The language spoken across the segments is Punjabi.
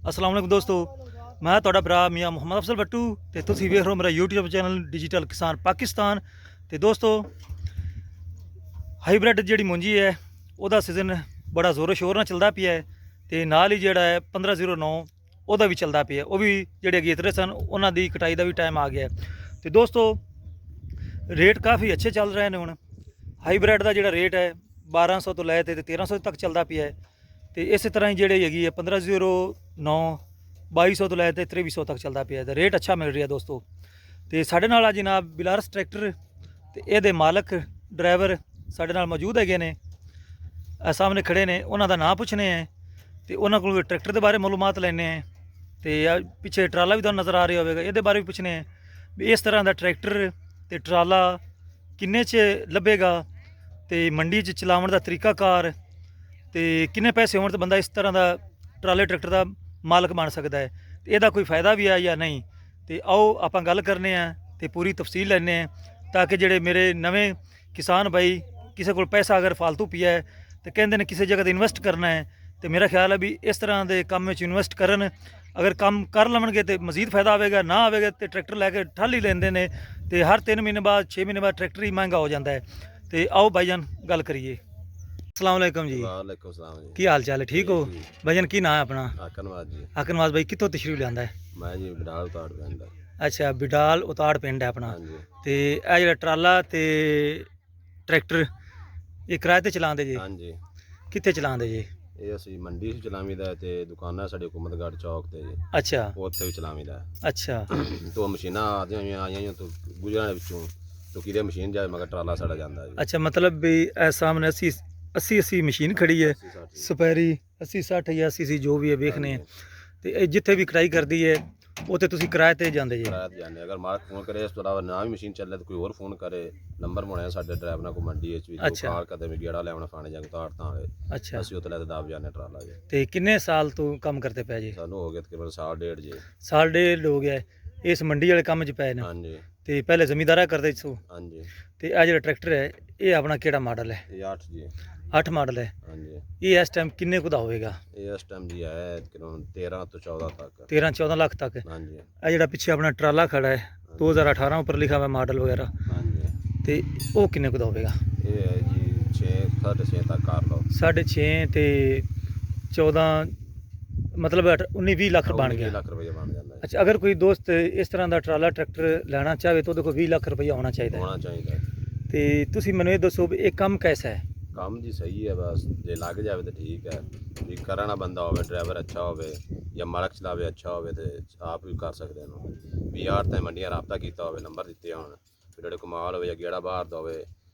अस्सलाम वालेकुम दोस्तों, मैं ਤੁਹਾਡਾ ਭਰਾ ਮੀਆਂ ਮੁਹੰਮਦ ਅਫਜ਼ਲ ਬੱਟੂ ਤੇ ਤੁਸੀਂ ਵੇਖ ਰਹੇ ਹੋ ਮੇਰਾ YouTube ਚੈਨਲ ਡਿਜੀਟਲ ਕਿਸਾਨ ਪਾਕਿਸਤਾਨ। ਤੇ ਦੋਸਤੋ, ਹਾਈਬ੍ਰਿਡ ਜਿਹੜੀ ਮੁੰਜੀ ਹੈ ਉਹਦਾ ਸੀਜ਼ਨ ਬੜਾ ਜ਼ੋਰੋ ਸ਼ੋਰ ਨਾਲ ਚੱਲਦਾ ਪਿਆ ਹੈ ਤੇ ਨਾਲ ਹੀ ਜਿਹੜਾ ਹੈ 1509 ਉਹਦਾ ਵੀ ਚੱਲਦਾ ਪਿਆ, ਉਹ ਵੀ ਜਿਹੜੇ ਅਗੇਤਰੇ ਸਨ ਉਹਨਾਂ ਦੀ ਕਟਾਈ ਦਾ ਵੀ ਟਾਈਮ ਆ ਗਿਆ ਤੇ ਦੋਸਤੋ ਰੇਟ ਕਾਫੀ ਅੱਛੇ ਚੱਲ ਰਹੇ ਨੇ। ਹੁਣ ਹਾਈਬ੍ਰਿਡ ਦਾ ਜਿਹੜਾ ਰੇਟ ਹੈ 1200 ਤੋਂ ਲੈ ਤੇ 1300 ਤੱਕ ਚੱਲਦਾ ਪਿਆ ਹੈ ਤੇ ਇਸੇ ਤਰ੍ਹਾਂ ਹੀ ਜਿਹੜੀ ਹੈਗੀ ਹੈ 1509 2200 ਤੋਂ ਲੈ ਤੇ 2300 ਤੱਕ ਚੱਲਦਾ ਪਿਆ ਤੇ ਰੇਟ ਅੱਛਾ ਮਿਲ ਰਿਹਾ ਦੋਸਤੋ। ਤੇ ਸਾਡੇ ਨਾਲ ਆ ਜਨਾਬ ਬਿਲਾਰਸ ਟਰੈਕਟਰ ਤੇ ਇਹਦੇ ਮਾਲਕ ਡਰਾਈਵਰ ਸਾਡੇ ਨਾਲ ਮੌਜੂਦ ਹੈਗੇ ਨੇ, ਆ ਸਾਹਮਣੇ ਖੜੇ ਨੇ, ਉਹਨਾਂ ਦਾ ਨਾਂ ਪੁੱਛਣੇ ਹੈ ਤੇ ਉਹਨਾਂ ਕੋਲ ਟਰੈਕਟਰ ਦੇ ਬਾਰੇ ਮਾਲੂਮਾਤ ਲੈਣੇ ਹੈ ਤੇ ਆ ਪਿੱਛੇ ਟਰਾਲਾ ਵੀ ਤੁਹਾਨੂੰ ਨਜ਼ਰ ਆ ਰਿਹਾ ਹੋਵੇਗਾ, ਇਹਦੇ ਬਾਰੇ ਵੀ ਪੁੱਛਣੇ ਹੈ ਵੀ ਇਸ ਤਰ੍ਹਾਂ ਦਾ ਟਰੈਕਟਰ ਤੇ ਟਰਾਲਾ ਕਿੰਨੇ 'ਚ ਲੱਭੇਗਾ ਤੇ ਮੰਡੀ 'ਚ ਚਲਾਉਣ ਦਾ ਤਰੀਕਾਕਾਰ ਤੇ ਕਿੰਨੇ ਪੈਸੇ ਹੋਣ ਤੇ ਬੰਦਾ ਇਸ ਤਰ੍ਹਾਂ ਦਾ ਟਰਾਲੇ ਟਰੈਕਟਰ ਦਾ ਮਾਲਕ ਬਣ ਸਕਦਾ ਹੈ ਤੇ ਇਹਦਾ ਕੋਈ ਫਾਇਦਾ ਵੀ ਆ ਜਾਂ ਨਹੀਂ। ਤੇ ਆਓ ਆਪਾਂ ਗੱਲ ਕਰਨੇ ਆ ਤੇ ਪੂਰੀ ਤਫਸੀਲ ਲੈਣੇ ਆ ਤਾਂ ਕਿ ਜਿਹੜੇ ਮੇਰੇ ਨਵੇਂ ਕਿਸਾਨ ਭਾਈ ਕਿਸੇ ਕੋਲ ਪੈਸਾ ਅਗਰ ਫालतू ਪਿਆ ਹੈ ਤੇ ਕਹਿੰਦੇ ਨੇ ਕਿਸੇ ਜਗ੍ਹਾ ਤੇ ਇਨਵੈਸਟ ਕਰਨਾ ਹੈ ਤੇ ਮੇਰਾ ਖਿਆਲ ਹੈ ਵੀ ਇਸ ਤਰ੍ਹਾਂ ਦੇ ਕੰਮ ਵਿੱਚ ਇਨਵੈਸਟ ਕਰਨ, ਅਗਰ ਕੰਮ ਕਰ ਲਵਣਗੇ ਤੇ ਮਜ਼ੀਦ ਫਾਇਦਾ ਆਵੇਗਾ, ਨਾ ਆਵੇਗਾ ਤੇ ਟਰੈਕਟਰ ਲੈ ਕੇ ਠੱਲ ਹੀ ਲੈਂਦੇ ਨੇ ਤੇ ਹਰ 3 ਮਹੀਨੇ ਬਾਅਦ 6 ਮਹੀਨੇ ਬਾਅਦ ਟਰੈਕਟਰ ਹੀ ਮਹਿੰਗਾ ਹੋ ਜਾਂਦਾ ਹੈ। ਤੇ ਆਓ ਭਾਈਜਾਨ ਗੱਲ ਕਰੀਏ। अस्सलाम वालेकुम जी, वालेकुम सलाम जी। की हाल चाल है? ठीक हो भाईजान? की नाम है अपना? आकनवाज जी। आकनवाज भाई कितों तशरीफ लिया है? मैं जी बिडाल उताड़ पैंदा। अच्छा, बिडाल उताड़ पिंड है अपना। हाँ जी। ते आ जेड़ा ट्राला ते ट्रैक्टर ये किराए ते चलांदे जी? हाँ जी। कित्थे चलांदे जी? ਇਹ ਅਸੀਂ ਮੰਡੀ 'ਚ ਚਲਾਵੀਦਾ ਤੇ ਦੁਕਾਨਾਂ ਸਾਡੇ ਹੁਕੂਮਤਗੜ੍ਹ ਚੌਕ ਤੇ ਜੀ, अच्छा ਉੱਥੇ ਵੀ ਚਲਾਵੀਦਾ। अच्छा ਤੋਂ ਮਸ਼ੀਨਾਂ ਆਈਆਂ ਤੋਂ ਗੁਜਰਾਂ ਦੇ ਵਿੱਚੋਂ ਤੋਂ ਕਿਹਦੇ ਮਸ਼ੀਨ ਜਾਏ ਮਗਰ ਟਰਾਲਾ ਸਾਡਾ ਜਾਂਦਾ ਜੀ। अच्छा, मतलब भी ए सामने 80 मशीन खड़ी है, 80-60 ਸਪੈਰੀ 80 60 या 80 जो भी है ਵੇਖਨੇ ਤੇ ਇਹ ਜਿੱਥੇ ਵੀ ਕਟਾਈ ਕਰਦੀ ਹੈ ਉੱਥੇ ਤੁਸੀਂ ਕਿਰਾਏ ਤੇ ਜਾਂਦੇ ਜੀ? ਕਿਰਾਇਆ ਤੇ ਜਾਂਦੇ। ਅਗਰ ਮਾਲਕ ਫੋਨ ਕਰੇ ਇਸ ਤੋਂ ਇਲਾਵਾ ਨਾ ਵੀ ਮਸ਼ੀਨ ਚੱਲੇ ਤਾਂ ਕੋਈ ਹੋਰ ਫੋਨ ਕਰੇ, ਨੰਬਰ ਬਣਾਇਆ ਸਾਡੇ ਡਰਾਈਵਰ ਨਾਲ ਕੋ ਮੰਡੀ ਵਿੱਚ ਵੀ ਅੱਛਾ। ਕਾਲ ਕਦੇ ਵੀ ਗੇੜਾ ਲੈਵਣਾ ਫਾਣੇ ਜਾਂ ਤਾੜ ਤਾਂ ਹੋਵੇ ਅੱਛਾ, ਅਸੀਂ ਉੱਥੇ ਲੈ ਕੇ ਦਾਬ ਜਾਂਦੇ ਟਰਾਲਾ ਜੀ। ਤੇ ਕਿੰਨੇ ਸਾਲ ਤੋਂ ਕੰਮ ਕਰਦੇ ਪਏ ਜੀ? ਸਾਨੂੰ ਹੋ ਗਿਆ ਤਕਰੀਬਨ ਸਾਲ ਡੇਢ ਜੀ। ਸਾਲ ਡੇਢ ਹੋ ਗਿਆ ਹੈ ਇਸ ਮੰਡੀ ਵਾਲੇ ਕੰਮ 'ਚ ਪਏ ਨੇ ਹਾਂਜੀ ਤੇ ਪਹਿਲੇ ਜ਼ਮੀਂਦਾਰਾ ਕਰਦੇ ਸੋ। ਹਾਂਜੀ। ਤੇ ਆ ਜਿਹੜਾ ਟਰੈਕਟਰ ਹੈ ਇਹ ਆਪਣਾ ਕਿਹੜਾ ਮਾਡਲ ਹੈ? ਇਹ 8 ਜੀ। 8 ਮਾਡਲ ਹੈ। ਹਾਂਜੀ। ਇਹ ਇਸ ਟਾਈਮ ਕਿੰਨੇ ਕੁ ਦਾ ਹੋਵੇਗਾ? ਇਹ ਇਸ ਟਾਈਮ ਜੀ ਹੈ ਕਿਲੋਂ 13 ਤੋਂ 14 ਤੱਕ। 13-14 ਲੱਖ ਤੱਕ। ਹਾਂਜੀ ਆ ਜਿਹੜਾ ਪਿੱਛੇ ਆਪਣਾ ਟਰਾਲਾ ਖੜਾ ਹੈ 2018 ਉੱਪਰ ਲਿਖਾ ਹੋਇਆ ਮਾਡਲ ਵਗੈਰਾ, ਹਾਂਜੀ। ਤੇ ਉਹ ਕਿੰਨੇ ਕੁ ਦਾ ਹੋਵੇਗਾ? ਇਹ ਹੈ ਜੀ 6.5 ਤੱਕ ਕਰ ਲਓ। 6.5 ਤੇ 14 ਮਤਲਬ 19-20 ਲੱਖ ਬਣ 20 ਗਿਆ। ਲੱਖ ਰੁਪਏ ਬਣ ਜਾਂਦਾ ਹੈ। ਅੱਛਾ, ਅਗਰ ਕੋਈ ਦੋਸਤ ਇਸ ਤਰ੍ਹਾਂ ਦਾ ਟਰਾਲਾ ਟਰੈਕਟਰ ਲੈਣਾ ਚਾਹਵੇ ਤਾਂ ਉਹਦੇ ਕੋਲ 20 ਲੱਖ ਰੁਪਈਆ ਹੋਣਾ ਚਾਹੀਦਾ ਹੈ। ਹੋਣਾ ਚਾਹੀਦਾ ਹੈ। ਤੇ ਤੁਸੀਂ ਮੈਨੂੰ ਇਹ ਦੱਸੋ ਵੀ ਇਹ ਕੰਮ ਕੈਸਾ ਹੈ? ਕੰਮ ਜੀ ਸਹੀ ਹੈ, ਬਸ ਜੇ ਲੱਗ ਜਾਵੇ ਤਾਂ ਠੀਕ ਹੈ। ਵੀ ਕਰਨ ਵਾਲਾ ਬੰਦਾ ਹੋਵੇ, ਡਰਾਈਵਰ ਅੱਛਾ ਹੋਵੇ ਜਾਂ ਮਾਲਕ ਚਲਾਵੇ ਅੱਛਾ ਹੋਵੇ ਤੇ ਆਪ ਵੀ ਕਰ ਸਕਦੇ ਨੇ। ਵੀ ਯਾਰ ਤਾਂ ਮੰਡੀਆਂ ਰਾਬਤਾ ਕੀਤਾ ਹੋਵੇ, ਨੰਬਰ ਦਿੱਤੇ ਹੋਣ, ਵੀ ਜਿਹੜੇ ਕਮਾਲ ਹੋਵੇ ਜਾਂ ਗੇੜਾ ਬਾਹਰ ਦਾ ਹੋਵੇ,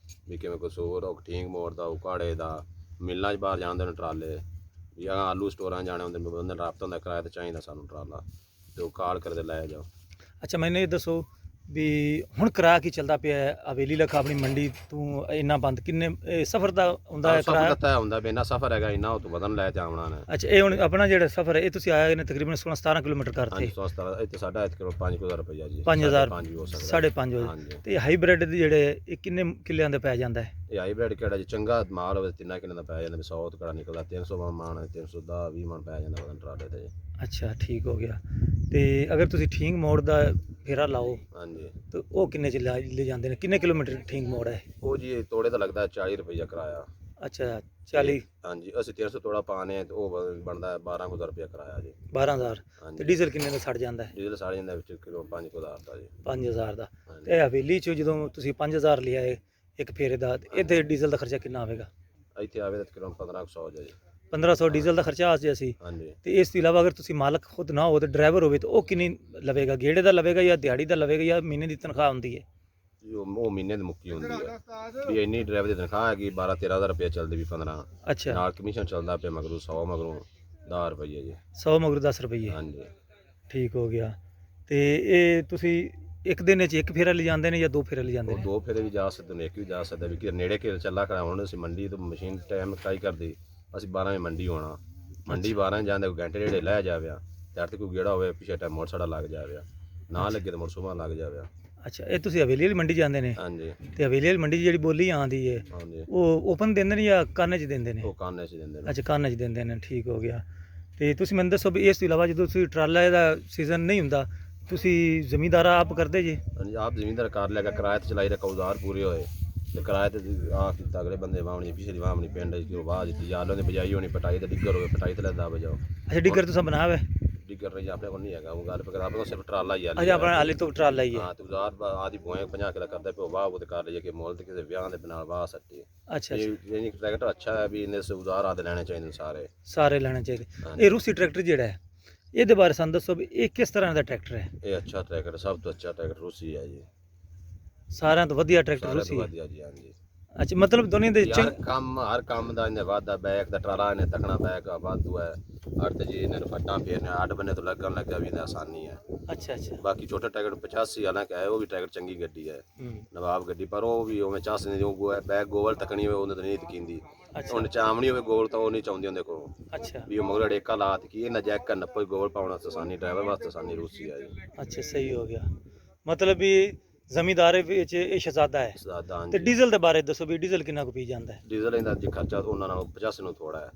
ਵੀ ਕਿਵੇਂ ਕਸੂਰ ਉਹ ਠੀਂਗ ਮੋੜ ਦਾ, ਉਕਾੜੇ ਦਾ, ਮਿਲਾਂ 'ਚ ਬਾਹਰ ਜਾਂਦੇ ਨੇ ਟਰਾਲੇ, ਜਾਂ ਆਲੂ ਸਟੋਰਾਂ ਜਾਣੇ ਹੁੰਦੇ ਨੇ, ਬੰਦੇ ਰਾਬਤਾ ਹੁੰਦਾ ਕਿਰਾਇਆ ਤਾਂ ਚਾਹੀਦਾ ਸਾਨੂੰ ਟਰਾਲਾ, ਤੇ ਉਹ ਕਾਲ ਕਰਦੇ ਲੈ ਜਾਓ। ਅੱਛਾ, ਮੈਨੂੰ ਇਹ ਦੱਸੋ ਵੀ ਹੁਣ ਕਿਰਾਇਆ ਕੀ ਚੱਲਦਾ ਪਿਆ ਹੈ? ਹਵੇਲੀ ਲੱਖ ਆਪਣੀ ਮੰਡੀ ਤੋਂ ਇੰਨਾ ਬੰਦ ਕਿੰਨੇ ਸਫ਼ਰ ਦਾ ਹੁੰਦਾ ਹੈ ਕਿਰਾਇਆ? ਸਫ਼ਰ ਤਾਂ ਹੁੰਦਾ ਵੀ ਇੰਨਾ ਸਫ਼ਰ ਹੈਗਾ, ਇੰਨਾ ਉਹ ਤੋਂ ਵਧਣ ਲੈ ਤੇ ਆਉਣਾ ਨੇ। ਅੱਛਾ, ਇਹ ਹੁਣ ਆਪਣਾ ਜਿਹੜਾ ਸਫ਼ਰ ਹੈ ਇਹ ਤੁਸੀਂ ਆਏ ਨੇ ਤਕਰੀਬਨ 16-17 ਕਿਲੋਮੀਟਰ ਕਰਤੇ। ਹਾਂਜੀ 117 ਇੱਥੇ ਸਾਡਾ ਇੱਥੇ ਕਿਲੋ 5000 ਰੁਪਇਆ ਜੀ। 5000 5 ਵੀ ਹੋ ਸਕਦਾ। 5.5 ਵਜੇ। ਹਾਂਜੀ। ਤੇ ਹਾਈਬ੍ਰਿਡ ਦੇ ਜਿਹੜੇ ਇਹ ਕਿੰਨੇ ਕਿੱਲਿਆਂ ਦੇ ਪੈ ਜਾਂਦਾ ਹੈ? ਇਹ ਹਾਈਬ੍ਰਿਡ ਕਿਹੜਾ ਜੀ ਚੰਗਾ ਮਾਲ ਹੋਵੇ 3 ਕਿੱਲੇ ਦਾ ਪੈ ਜਾਂਦਾ, ਵੀ 100 ਤੋਂ ਕਿਹੜਾ ਨਿਕਲਦਾ 300 ਮਣ 310 20 ਮਣ ਪੈ ਜਾਂਦਾ ਉਹਦਾ ਟਰਾਲੇ ਤੇ। ਅੱਛਾ, ਠੀਕ ਹੋ ਗਿਆ। ਤੇ ਅਗਰ ਤੁਸੀਂ ਠੀਕ ਮੋੜ ਦਾ ਫੇਰਾ ਲਾਓ ਹਾਂਜੀ। ਤਾਂ ਉਹ ਕਿੰਨੇ ਚ ਲੈ ਜਾਂਦੇ ਨੇ? ਕਿੰਨੇ ਕਿਲੋਮੀਟਰ ਠੀਕ ਮੋੜ ਹੈ? ਉਹ ਜੀ ਤੋੜੇ ਦਾ ਲੱਗਦਾ 40 ਰੁਪਇਆ ਕਿਰਾਇਆ। ਅੱਛਾ, 40। ਹਾਂਜੀ, ਅਸੀਂ 300 ਤੋੜਾ ਪਾਣੇ ਆ ਤੇ ਉਹ ਬਣਦਾ 12,000 ਰੁਪਇਆ ਕਿਰਾਇਆ ਜੀ। 12,000। ਤੇ ਹਾਂਜੀ। ਡੀਜ਼ਲ ਕਿੰਨੇ ਦਾ ਸੜ ਜਾਂਦਾ ਹੈ? ਡੀਜ਼ਲ ਸਾੜ ਜਾਂਦਾ ਵਿੱਚ ਕਿਲੋ 5,000 ਦਾ ਜੀ। 5,000 ਦਾ। ਹਾਂਜੀ। ਤੇ ਹਵੇਲੀ ਚ ਜਦੋਂ ਤੁਸੀਂ 5,000 ਲਿਆ ਹੈ ਇੱਕ ਫੇਰੇ ਦਾ, ਤੇ ਇਹਦੇ ਡੀਜ਼ਲ ਦਾ ਖਰਚਾ ਕਿੰਨਾ ਆਵੇਗਾ? ਇੱਥੇ ਆਵੇ ਤਾਂ ਕਿਲੋ 1500 ਜੀ। 1500 ਡੀਜ਼ਲ ਦਾ ਖਰਚਾ ਆ ਜਿਆ ਸੀ। ਹਾਂਜੀ। ਤੇ ਇਸ ਤੋਂ ਇਲਾਵਾ ਅਗਰ ਤੁਸੀਂ ਮਾਲਕ ਖੁਦ ਨਾ ਹੋ ਤੇ ਡਰਾਈਵਰ ਹੋਵੇ ਤਾਂ ਉਹ ਕਿੰਨੀ ਲਵੇਗਾ? ਗੇੜੇ ਦਾ ਲਵੇਗਾ ਜਾਂ ਦਿਹਾੜੀ ਦਾ ਲਵੇਗਾ ਜਾਂ ਮਹੀਨੇ ਦੀ ਤਨਖਾਹ ਹੁੰਦੀ ਹੈ? ਜੀ ਉਹ ਮਹੀਨੇ ਦੀ ਮੁੱਕੀ ਹੁੰਦੀ ਹੈ ਵੀ ਇੰਨੀ ਡਰਾਈਵਰ ਦੀ ਤਨਖਾਹ ਹੈਗੀ 12-13,000 ਰੁਪਇਆ ਚੱਲਦੀ ਵੀ 15 ਅੱਛਾ, ਨਾਲ ਕਮਿਸ਼ਨ ਚੱਲਦਾ ਪਿਆ ਮਗਰੋਂ 100 ਮਗਰੋਂ 10 ਰੁਪਏ ਜੀ। 100 ਮਗਰ 10 ਰੁਪਏ। ਹਾਂਜੀ। ਠੀਕ ਹੋ ਗਿਆ। ਤੇ ਇਹ ਤੁਸੀਂ ਇੱਕ ਦਿਨ 'ਚ ਇੱਕ ਫੇਰਾ ਲੈ ਜਾਂਦੇ ਨੇ ਜਾਂ 2 ਫੇਰੇ ਲੈ ਜਾਂਦੇ ਉਹ ਨੇ? 2 ਫੇਰੇ ਵੀ ਜਾ ਸਕਦੇ ਨੇ, ਇੱਕ ਵੀ ਜਾ ਸਕਦਾ ਵੀ ਕਿ ਨੇੜੇ ਕੇ ਚੱਲਾ ਖੜਾ ਹੁਣ ਅਸੀਂ ਮੰਡੀ ਤੋਂ ਮਸ਼ੀਨ ਟਾਈਮ ਕਾਈ ਕਰਦੀ, ਅਸੀਂ 12 ਵਜੇ ਮੰਡੀ ਹੋਣਾ, ਮੰਡੀ 12 ਜਾਂਦੇ ਕੋਈ ਘੰਟੇ ਡੇਢ ਲੈ ਜਾਵੇ ਤੇ ਤੇ ਕੋਈ ਗੇੜਾ ਹੋਵੇ ਪਿੱਛੇ ਟਾਈਮ ਮੋੜ ਸਾਡਾ ਲੱਗ ਜਾਵੇ, ਨਾ ਲੱਗੇ ਤਾਂ ਮੋੜ ਸੁਬਾਹ ਲੱਗ ਜਾਵੇ। ਅੱਛਾ, ਇਹ ਤੁਸੀਂ ਹਵੇਲੀ ਵਾਲੀ ਮੰਡੀ ਜਾਂਦੇ ਨੇ? ਹਾਂਜੀ। ਤੇ ਹਵੇਲੀ ਵਾਲੀ ਮੰਡੀ 'ਚ ਜਿਹੜੀ ਬੋਲੀ ਆਉਂਦੀ ਹੈ ਹਾਂਜੀ। ਉਹ ਓਪਨ ਦਿੰਦੇ ਨੇ ਜਾਂ ਕਾਨੇ 'ਚ ਦਿੰਦੇ ਨੇ? ਉਹ ਕਾਨੇ 'ਚ ਦਿੰਦੇ ਨੇ। ਅੱਛਾ, ਕਾਨੇ 'ਚ ਦਿੰਦੇ ਨੇ। ਠੀਕ ਹੋ ਗਿਆ। ਤੇ ਤੁਸੀਂ ਮੈਨੂੰ ਦੱਸੋ ਵੀ ਇਸ ਤੋਂ ਇਲਾਵਾ ਜਦੋਂ ਤੁਸੀਂ ਟਰਾਲਾ ਦਾ ਸੀਜ਼ਨ ਨਹੀਂ ਹੁੰਦਾ ਤੁਸੀਂ ਜ਼ਮੀਂਦਾਰਾ ਆਪ ਕਰਦੇ ਜੀ? ਹਾਂਜੀ ਆਪ ਜ਼ਿਮੀਂਦਾਰ ਕਰ ਲਿਆ ਕਿਰਾਏ ਤੇ ਚਲਾਈ ਰੱਖਾ ਉਜ਼ਾਰ ਪੂਰੇ ਹੋਏ ਤੇ ਕਿਰਾਏ ਤੇ ਆ ਕੀਤਾ ਅਗਲੇ ਬੰਦੇ ਵਾਹਣੀ ਪਿਛਲੀ ਵਾਹਣੀ ਪਿੰਡ ਚ ਕਿਉਂ ਬਾਅਦ ਦਿੱਤੀ ਯਾਰ ਉਹਨੇ ਬਜਾਈ ਹੋਣੀ ਪਟਾਈ ਤੇ ਡਿੱਗਰ ਹੋਵੇ ਪਟਾਈ ਤੇ ਲੈਂਦਾ ਵਜਾਓ ਅੱਛਾ ਡਿੱਗਰ ਤੁਸੀਂ ਬਣਾ ਵੇ? ਡਿੱਗਰ ਰਹੀ ਆਪਣੇ ਕੋਲ ਨਹੀਂ ਹੈਗਾ ਉਹ ਗੱਲ ਪਕੜਾ ਆਪਣੇ ਕੋਲ ਸਿਰਫ ਟਰਾਲਾ ਹੀ ਆ ਅੱਛਾ ਆਪਣਾ ਹਾਲੇ ਤੋਂ ਟਰਾਲਾ ਹੀ ਹੈ। ਹਾਂ ਤੇ ਉਜ਼ਾਰ ਆਦੀ ਭੋਏ 50 ਕਿਲਾ ਕਰਦਾ ਪਿਓ ਵਾਹ ਉਹ ਤੇ ਕਰ ਲਈਏ ਕਿ ਮੁੱਲ ਤੇ ਕਿਸੇ ਵਿਆਹ ਦੇ ਬਣਾ ਵਾਹ ਸੱਟੀ ਅੱਛਾ ਇਹ ਯਾਨੀ ਟਰੈਕਟਰ ਅੱਛਾ ਹੈ ਵੀ ਇਹਨੇ ਸੇ ਉਜ਼ਾਰ ਆਦੇ ਲੈਣੇ ਚਾਹੀਦੇ ਨੇ ਸਾਰੇ ਸਾਰੇ ਲੈਣੇ ਚਾਹੀਦੇ। ਹਾਂਜੀ। ਇਹ ਰੂਸੀ ਟਰੈਕਟਰ ਜਿਹੜਾ ਹੈ ਇਹਦੇ ਬਾਰੇ ਸਾਨੂੰ ਦੱਸੋ ਵੀ ਇਹ ਕਿਸ ਤਰ੍ਹਾਂ ਦਾ ਟਰੈਕਟਰ ਹੈ? ਇਹ ਅੱਛਾ ਟਰੈਕਟਰ ਸਭ ਤੋਂ ਅੱਛਾ ਟਰੈਕਟਰ ਰੂਸੀ ਹੈ ਜੀ ਸਾਰਿਆਂ ਤੋਂ ਵਧੀਆ ਟਰੈਕਟਰ ਸਾਰਿਆਂ ਰੂਸੀ ਤੋਂ ਹੈ। ਵਧੀਆ ਜੀ ਹਾਂਜੀ ਅੱਛਾ ਮਤਲਬ ਦੋਨੇ ਦੇ ਹਰ ਕੰਮ ਦਾ ਇਹਨੇ ਵਾਧਾ ਬੈਕ ਦਾ ਟਰਾਲਾ ਇਹਨੇ ਤਕਣਾ ਬੈਕ ਵਾਧੂ ਹੈ ਅਰਥ ਜੀ ਇਹਨਾਂ ਨੂੰ ਫੱਟਾਂ ਫੇਰਨੇ ਅੱਡ ਬੰਨੇ ਤੋਂ ਲੱਗਣ ਲੱਗਾ ਵੀ ਇਹਦਾ ਆਸਾਨੀ ਹੈ। ਅੱਛਾ ਅੱਛਾ ਬਾਕੀ ਛੋਟਾ ਟਰੈਕਟਰ 85 ਹਾਲਾਂਕਿ ਹੈ ਉਹ ਵੀ ਟਰੈਕਟਰ ਚੰਗੀ ਗੱਡੀ ਹੈ ਨਵਾਬ ਗੱਡੀ ਪਰ ਉਹ ਵੀ ਉਵੇਂ ਚਾਸ ਨਹੀਂ ਜੋ ਬੈਕ ਗੋਵਲ ਤਕਣੀ ਹੋਵੇ ਉਹਨੇ ਤਾਂ ਨਹੀਂ ਤਕੀਂਦੀ ਹੁਣ ਚਾਮਣੀ ਹੋਵੇ ਗੋਲ ਤਾਂ ਉਹ ਨਹੀਂ ਚਾਹੁੰਦੀ ਉਹਦੇ ਕੋਲ ਅੱਛਾ ਵੀ ਉਹ ਮਗਰ ਡੇਕਾ ਲਾਤ ਕੀ ਇਹਨਾਂ ਜੈਕ ਕਰਨ ਕੋਈ ਗੋਲ ਪਾਉਣਾ ਆਸਾਨੀ ਡਰਾਈਵਰ ਵਾਸਤੇ ਆਸਾਨੀ ਰੂਸੀ ਹੈ ਜੀ ਅੱਛਾ ਸਹੀ ਹੋ ਗਿਆ ਮਤਲਬ ਵੀ ਜ਼ਮੀਂਦਾਰੇ ਵਿੱਚ ਇਹ ਸ਼ਹਿਜ਼ਾਦਾ ਹੈ। ਸਾਦਾ ਤੇ ਡੀਜ਼ਲ ਦੇ ਬਾਰੇ ਦੱਸੋ ਵੀ ਡੀਜ਼ਲ ਕਿੰਨਾ ਕੁ ਪੀ ਜਾਂਦਾ ਹੈ? ਡੀਜ਼ਲ ਇਹਦਾ ਜੀ ਖਰਚਾ ਉਹਨਾਂ ਨਾਲ 85 ਨੂੰ ਥੋੜਾ ਹੈ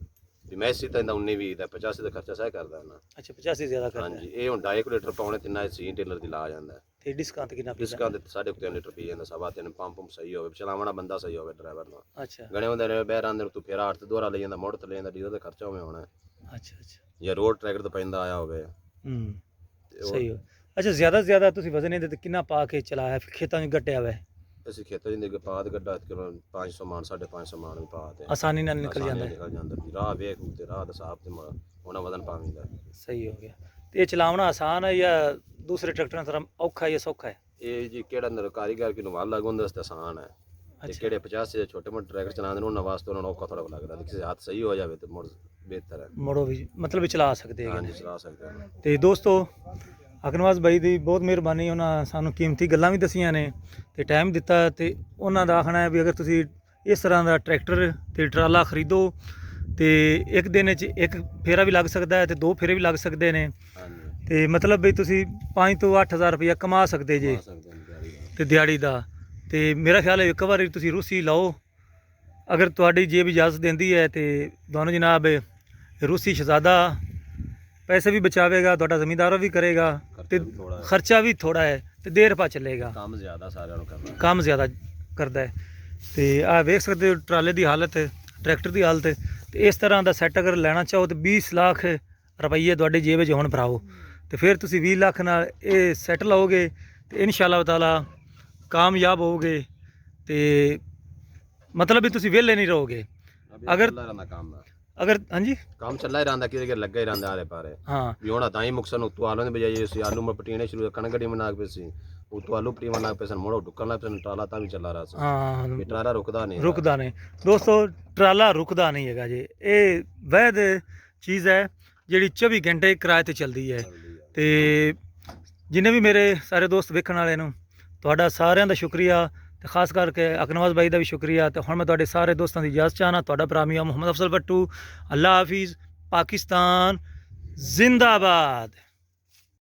ਵੀ ਮੈਸੀ ਤਾਂ ਇਹਦਾ 19 20 ਦਾ 85 ਦਾ ਖਰਚਾ ਸਹਿ ਕਰਦਾ ਉਹਨਾਂ ਅੱਛਾ 85 ਜ਼ਿਆਦਾ ਕਰਦਾ ਹੈ। ਹਾਂਜੀ ਇਹ ਹੁਣ 2.5 ਲੀਟਰ ਪਾਉਣੇ ਤਿੰਨਾਂ ਸੀ ਟੇਲਰ ਦੀ ਲਾ ਜਾਂਦਾ ਤੇ ਡਿਸਕਾਊਂਟ ਕਿੰਨਾ ਪੀ ਡਿਸਕਾਊਂਟ ਤੇ 3.5 ਲੀਟਰ ਪੀ ਜਾਂਦਾ ਸਵਾ ਤਿੰਨ ਪੰਪ ਸਹੀ ਹੋਵੇ ਚਲਾਵਣਾ ਬੰਦਾ ਸਹੀ ਹੋਵੇ ਡਰਾਈਵਰ ਨਾਲ ਅੱਛਾ ਗਣੇ ਹੁੰਦੇ ਨੇ ਬਹਿਰਾਂ ਦੇ ਤੂੰ ਫੇਰ ਆੜ ਤੇ ਦੋਹਰਾ ਲੈ ਜਾਂਦਾ ਮੋੜ ਤੇ ਲੈ ਜਾਂਦਾ ਡੀਜ਼ਲ ਦਾ ਖਰਚਾ ਹੋਵੇ ਹੋਣਾ ਅੱਛਾ ਅੱਛਾ ਜਾਂ ਰੋਡ ਟਰੈਕਟਰ ਤੋਂ ਪੈਂਦਾ ਆਇਆ ਹੋਵੇ ਤੇ ਉਹ ਸਹੀ ਹੋ ਅੱਛਾ ਜ਼ਿਆਦਾ ਤੋਂ ਜ਼ਿਆਦਾ ਤੁਸੀਂ ਵਜ਼ਨ ਇਹਦੇ ਤੇ ਕਿੰਨਾ ਪਾ ਕੇ ਚਲਾਇਆ ਖੇਤਾਂ 'ਚ ਗੱਟਿਆ ਹੋਇਆ ਹੈ? ਅਸੀਂ ਖੇਤਾਂ ਦੇ ਪਾਦ ਗੱਡਾ ਕਿਲੋ 500 ਮਾਨ 550 ਮਾਨ ਵੀ ਪਾ ਤੇ ਆਸਾਨੀ ਨਾਲ ਨਿਕਲ ਜਾਂਦਾ ਹੈ। ਨਿਕਲ ਜਾਂਦਾ ਵੀ ਰਾਹ ਵੇਖ ਤੇ ਰਾਹ ਦਾ ਸਾਫ ਤੇ ਉਹਨਾਂ ਵਜ਼ਨ ਪਾਵੀਂਦਾ ਸਹੀ ਹੋ ਗਿਆ ਤੇ ਇਹ ਚਲਾਉਣਾ ਆਸਾਨ ਹੈ ਜਾਂ ਦੂਸਰੇ ਟਰੈਕਟਰਾਂ ਤਰ੍ਹਾਂ ਔਖਾ ਹੈ ਜਾਂ ਸੌਖਾ ਹੈ? ਇਹ ਜੀ ਕਿਹੜਾ ਨਰ ਕਾਰੀਗਰ ਕਿ ਨੂੰ ਵੱਲ ਲੱਗ ਹੁੰਦਾ ਆਸਾਨ ਹੈ ਤੇ ਕਿਹੜੇ 50 ਦੇ ਛੋਟੇ ਮੋਟੇ ਟਰੈਕਟਰ ਚਲਾਉਂਦੇ ਨੇ ਉਹਨਾਂ ਵਾਸਤੇ ਉਹਨਾਂ ਨੂੰ ਔਖਾ ਥੋੜਾ ਲੱਗਦਾ ਕਿਸੇ ਹੱਥ ਸਹੀ ਹੋ ਜਾਵੇ ਤੇ ਮੁੜ ਬਿਹਤਰ ਹੈ ਮੋੜੋ ਵੀ ਮਤਲਬ ਵੀ ਚਲਾ ਸਕਦੇ ਹੈਗੇ ਹਾਂਜੀ ਨੇ। ਚਲਾ ਸਕਦੇ ਹਾਂ ਤੇ ਦੋਸਤੋ ਅਕਨਵਾਜ਼ ਬਾਈ ਦੀ ਬਹੁਤ ਮਿਹਰਬਾਨੀ ਉਹਨਾਂ ਸਾਨੂੰ ਕੀਮਤੀ ਗੱਲਾਂ ਵੀ ਦਸੀਆਂ ਨੇ ਤੇ ਟਾਈਮ ਦਿੱਤਾ ਤੇ ਉਹਨਾਂ ਦਾ ਆਖਣਾ ਹੈ ਵੀ ਅਗਰ ਤੁਸੀਂ ਇਸ ਤਰ੍ਹਾਂ ਦਾ ਟਰੈਕਟਰ ਤੇ ਟਰਾਲਾ ਖਰੀਦੋ ਤੇ ਇੱਕ ਦਿਨ 'ਚ ਇੱਕ ਫੇਰਾ ਵੀ ਲੱਗ ਸਕਦਾ ਹੈ ਤੇ ਦੋ ਫੇਰੇ ਵੀ ਲੱਗ ਸਕਦੇ ਨੇ ਹਾਂਜੀ ਤੇ ਮਤਲਬ ਵੀ ਤੁਸੀਂ 5 ਤੋਂ 8,000 ਰੁਪਇਆ ਕਮਾ ਸਕਦੇ ਜੇ ਆ ਸਕਦੇ ਹਾਂ ਦਿਹਾੜੀ ਦਾ। ਤੇ ਦਿਹਾੜੀ ਦਾ ਤੇ ਮੇਰਾ ਖਿਆਲ ਹੈ ਇੱਕ ਵਾਰੀ ਤੁਸੀਂ ਰੂਸੀ ਲਓ ਅਗਰ ਤੁਹਾਡੀ ਜੇਬ ਇਜਾਜ਼ਤ ਦਿੰਦੀ ਹੈ ਤੇ ਤੁਹਾਨੂੰ ਜਨਾਬ ਰੂਸੀ ਸ਼ਹਿਜ਼ਾਦਾ ਪੈਸੇ ਵੀ ਬਚਾਵੇਗਾ ਤੁਹਾਡਾ ਜ਼ਮੀਂਦਾਰ ਵੀ ਕਰੇਗਾ ਤੇ ਖਰਚਾ ਵੀ ਥੋੜਾ ਹੈ ਖਰਚਾ ਵੀ ਥੋੜਾ ਹੈ ਤੇ ਦੇਰ ਪਾ ਚੱਲੇਗਾ ਕੰਮ ਜ਼ਿਆਦਾ ਸਾਰਿਆਂ ਨੂੰ ਕਰਨਾ ਕੰਮ ਜ਼ਿਆਦਾ ਕਰਦਾ ਹੈ। ਤੇ ਆਹ ਵੇਖ ਸਕਦੇ ਹੋ ਟਰਾਲੇ ਦੀ ਹਾਲਤ ਟਰੈਕਟਰ ਦੀ ਹਾਲਤ ਤੇ ਇਸ ਤਰ੍ਹਾਂ ਦਾ ਸੈੱਟ ਅਗਰ ਲੈਣਾ ਚਾਹੋ ਤੇ 20 ਲੱਖ ਰੁਪਈਏ ਤੁਹਾਡੇ ਜੇਬ ਵਿੱਚ ਹੁਣ ਭਰਾਓ ਤੇ ਫਿਰ ਤੁਸੀਂ 20 ਲੱਖ ਨਾਲ ਇਹ ਸੈੱਟ ਲਓਗੇ ਤੇ ਇਨਸ਼ਾਅੱਲਾ ਤਾਲਾ ਕਾਮਯਾਬ ਹੋਵੋਗੇ ਤੇ ਮਤਲਬ ਵੀ ਤੁਸੀਂ ਵਿਹਲੇ ਨਹੀਂ ਰਹੋਗੇ ਅਗਰ ਚੱਲਾ ਰਹਿੰਦਾ ਕੰਮ ਅਗਰ ਹਾਂਜੀ ਕੰਮ ਚੱਲਾ ਹੀ ਰਹਿੰਦਾ ਕਿਤੇ ਲੱਗਾ ਹੀ ਰਹਿੰਦਾ ਆਲੇ ਪਾਰੇ ਹਾਂ ਵੀ ਹੁਣ ਤਾਂ ਹੀ ਮੁਕਸਨ ਉਤੋਂ ਆਲੂ ਦੇ ਬਜਾਏ ਅਸੀਂ ਆਲੂ ਮ ਪਟੀਣੇ ਸ਼ੁਰੂ ਕਣਕ ਗੱਡੀ ਬਣਾ ਕੇ ਪਏ ਸੀ ਉਤੋਂ ਆਲੂ ਪਟੀਵਾਂ ਲੱਗ ਪਏ ਸਨ ਮੋੜੋ ਡੁੱਕਣ ਲੱਗ ਪਏ ਸਨ ਟਰਾਲਾ ਤਾਂ ਵੀ ਚੱਲਾ ਰਿਹਾ ਸੀ ਹਾਂ ਵੀ ਟਰਾਲਾ ਰੁਕਦਾ ਨਹੀਂ ਰੁਕਦਾ ਨਹੀਂ ਦੋਸਤੋ ਟਰਾਲਾ ਰੁਕਦਾ ਨਹੀਂ ਹੈਗਾ ਜੀ ਇਹ ਵੈਦ ਚੀਜ਼ ਹੈ ਜਿਹੜੀ 24 ਘੰਟੇ ਕਿਰਾਏ ਤੇ ਚੱਲਦੀ ਹੈ ਤੇ ਜਿੰਨੇ ਵੀ ਮੇਰੇ ਸਾਰੇ ਦੋਸਤ ਵੇਖਣ ਵਾਲੇ ਨੂੰ ਤੁਹਾਡਾ ਸਾਰਿਆਂ ਦਾ ਸ਼ੁਕਰੀਆ ਤੇ ਖਾਸ ਕਰਕੇ ਅਕਨਵਾਜ਼ ਬਾਈ ਦਾ ਵੀ ਸ਼ੁਕਰੀਆ ਤੇ ਹੁਣ ਮੈਂ ਤੁਹਾਡੇ ਸਾਰੇ ਦੋਸਤਾਂ ਦੀ ਇਜਾਜ਼ਤ ਚਾਹਨਾ ਤੁਹਾਡਾ ਭਰਾ ਮੀਆਂ ਮੁਹੰਮਦ ਅਫਜ਼ਲ ਬੱਟੂ ਅੱਲਾ ਹਾਫਿਜ਼ ਪਾਕਿਸਤਾਨ ਜ਼ਿੰਦਾਬਾਦ।